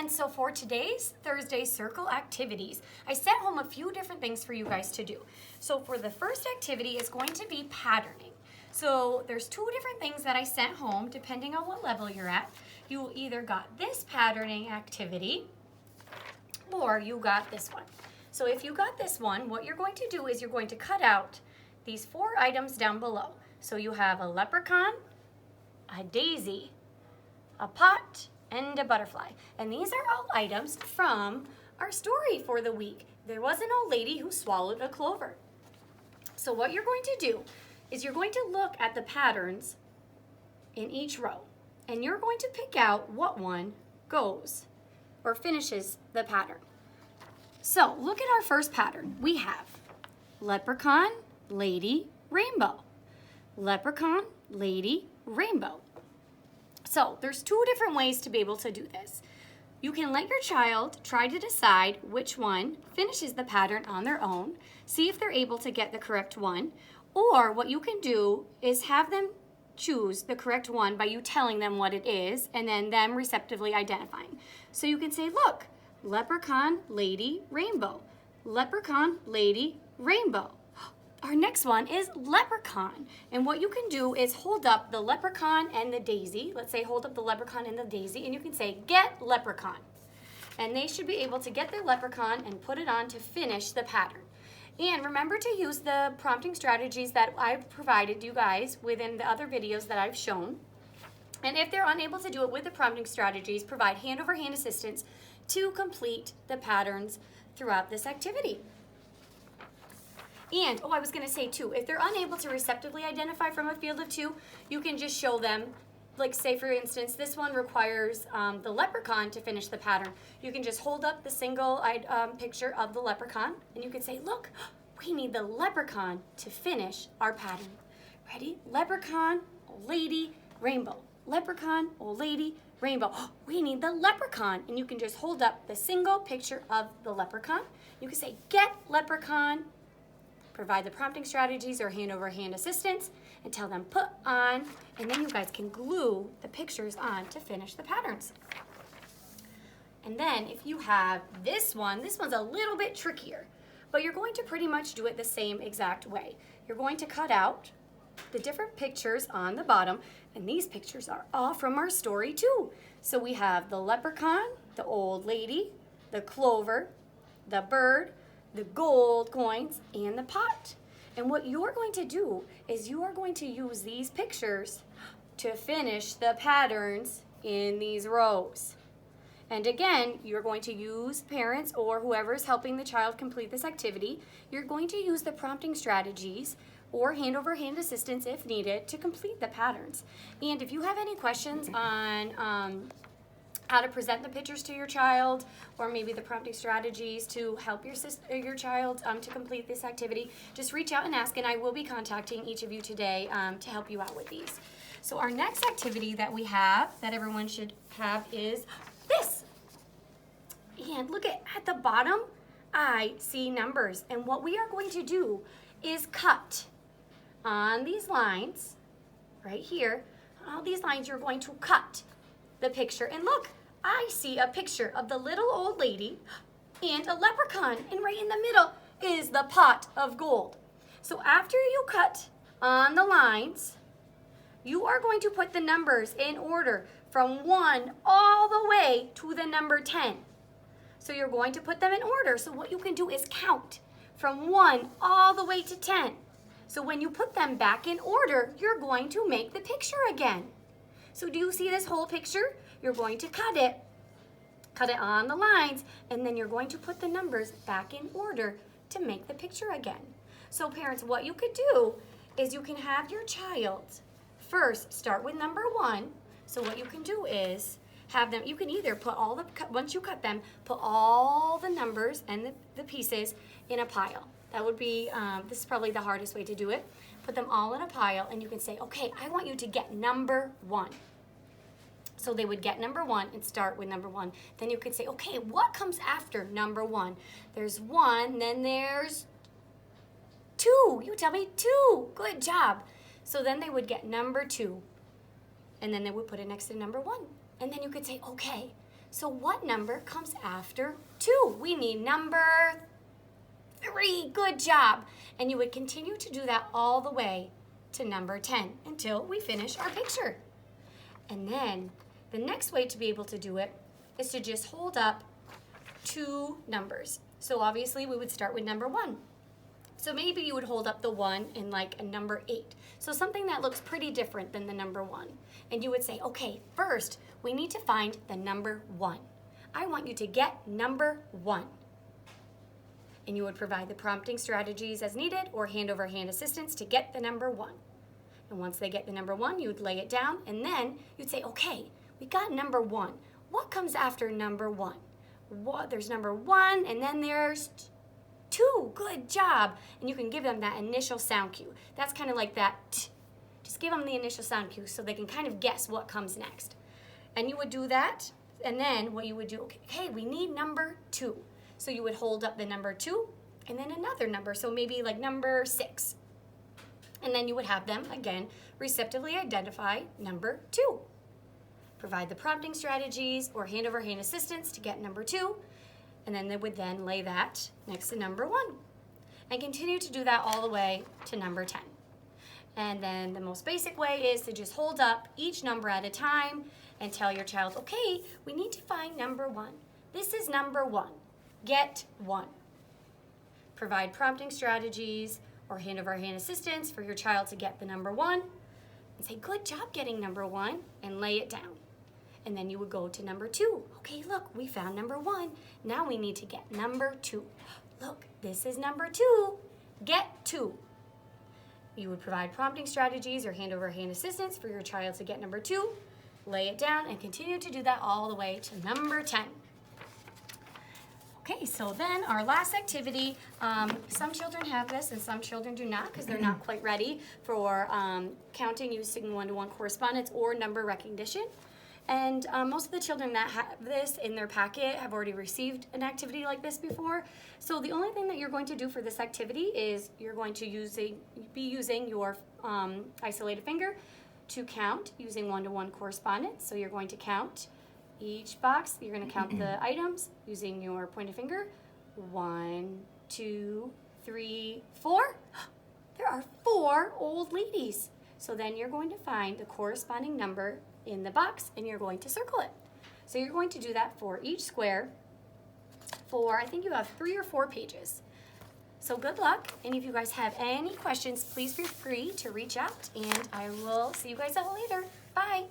And so for today's Thursday Circle activities, I sent home a few different things for you guys to do. So for the first activity is going to be patterning. So there's two different things that I sent home depending on what level you're at. You either got this patterning activity or you got this one. So if you got this one, what you're going to do is you're going to cut out these 4 items down below. So you have a leprechaun, a daisy, a pot, and a butterfly. And these are all items from our story for the week. There was an old lady who swallowed a clover. So what you're going to do is you're going to look at the patterns in each row. And you're going to pick out what one goes or finishes the pattern. So look at our first pattern. We have leprechaun, lady, rainbow. Leprechaun, lady, rainbow. So there's 2 different ways to be able to do this. You can let your child try to decide which one finishes the pattern on their own, see if they're able to get the correct one, or what you can do is have them choose the correct one by you telling them what it is and then them receptively identifying. So you can say, look, leprechaun, lady, rainbow. Leprechaun, lady, rainbow. Our next one is leprechaun. And what you can do is hold up the leprechaun and the daisy. Let's say hold up the leprechaun and the daisy, and you can say, get leprechaun. And they should be able to get their leprechaun and put it on to finish the pattern. And remember to use the prompting strategies that I've provided you guys within the other videos that I've shown. And if they're unable to do it with the prompting strategies, provide hand-over-hand assistance to complete the patterns throughout this activity. And, I was going to say too, if they're unable to receptively identify from a field of 2, you can just show them, like say for instance, this one requires the leprechaun to finish the pattern. You can just hold up the single picture of the leprechaun and you can say, look, we need the leprechaun to finish our pattern. Ready? Leprechaun, old lady, rainbow. Leprechaun, old lady, rainbow. We need the leprechaun. And you can just hold up the single picture of the leprechaun. You can say, get leprechaun. Provide the prompting strategies or hand-over-hand assistance and tell them put on, and then you guys can glue the pictures on to finish the patterns. And then if you have this one's a little bit trickier, but you're going to pretty much do it the same exact way. You're going to cut out the different pictures on the bottom, and these pictures are all from our story too. So we have the leprechaun, the old lady, the clover, the bird, the gold coins, and the pot. And what you're going to do is you are going to use these pictures to finish the patterns in these rows. And again, you're going to use parents or whoever is helping the child complete this activity. You're going to use the prompting strategies or hand-over-hand assistance if needed to complete the patterns. And if you have any questions on how to present the pictures to your child, or maybe the prompting strategies to help your child to complete this activity, just reach out and ask, and I will be contacting each of you today to help you out with these. So our next activity that we have, that everyone should have, is this. And look at the bottom, I see numbers, and what we are going to do is cut on these lines, right here, all these lines you're going to cut the picture, and look, I see a picture of the little old lady and a leprechaun, and right in the middle is the pot of gold. So after you cut on the lines, you are going to put the numbers in order from 1 all the way to the number 10. So you're going to put them in order. So what you can do is count from 1 all the way to 10. So when you put them back in order, you're going to make the picture again. So do you see this whole picture? You're going to cut it on the lines, and then you're going to put the numbers back in order to make the picture again. So parents, what you could do is you can have your child first start with number 1. So what you can do is have them, you can either put all the, once you cut them, put all the numbers and the pieces in a pile. That would be, this is probably the hardest way to do it. Put them all in a pile, and you can say, okay, I want you to get number 1. So they would get number 1 and start with number 1. Then you could say, okay, what comes after number 1? There's 1, then there's 2. You tell me 2. Good job. So then they would get number 2. And then they would put it next to number 1. And then you could say, okay, So what number comes after 2? We need number 3. Good job. And you would continue to do that all the way to number 10 until we finish our picture. And then the next way to be able to do it is to just hold up 2 numbers. So obviously we would start with number 1. So maybe you would hold up the 1 in like a number 8. So something that looks pretty different than the number 1. And you would say, okay, first we need to find the number 1. I want you to get number 1. And you would provide the prompting strategies as needed or hand over hand assistance to get the number 1. And once they get the number 1, you would lay it down and then you'd say, okay, we got number 1. What comes after number 1? There's number 1 and then there's 2. Good job. And you can give them that initial sound cue. That's kind of like that t. Just give them the initial sound cue so they can kind of guess what comes next. And you would do that. And then what you would do, okay, we need number 2. So you would hold up the number 2 and then another number. So maybe like number 6. And then you would have them, again, receptively identify number 2. Provide the prompting strategies or hand over hand assistance to get number 2. And then they would then lay that next to number 1. And continue to do that all the way to number 10. And then the most basic way is to just hold up each number at a time and tell your child, okay, we need to find number 1. This is number 1. Get 1. Provide prompting strategies or hand over hand assistance for your child to get the number 1. And say, good job getting number 1, and lay it down. And then you would go to number 2. Okay, look, we found number 1. Now we need to get number 2. Look, this is number 2. Get 2. You would provide prompting strategies or hand over hand assistance for your child to get number 2. Lay it down and continue to do that all the way to number 10. Okay, so then our last activity, some children have this and some children do not because they're not quite ready for counting using one-to-one correspondence or number recognition. And most of the children that have this in their packet have already received an activity like this before. So the only thing that you're going to do for this activity is you're going to be using your isolated finger to count using one-to-one correspondence. So you're going to count each box. You're going to count the items using your pointed finger. 1, 2, 3, 4. There are 4 old ladies. So then you're going to find the corresponding number in the box and you're going to circle it. So you're going to do that for each square for, I think you have 3 or 4 pages. So good luck, and if you guys have any questions, please feel free to reach out, and I will see you guys all later. Bye.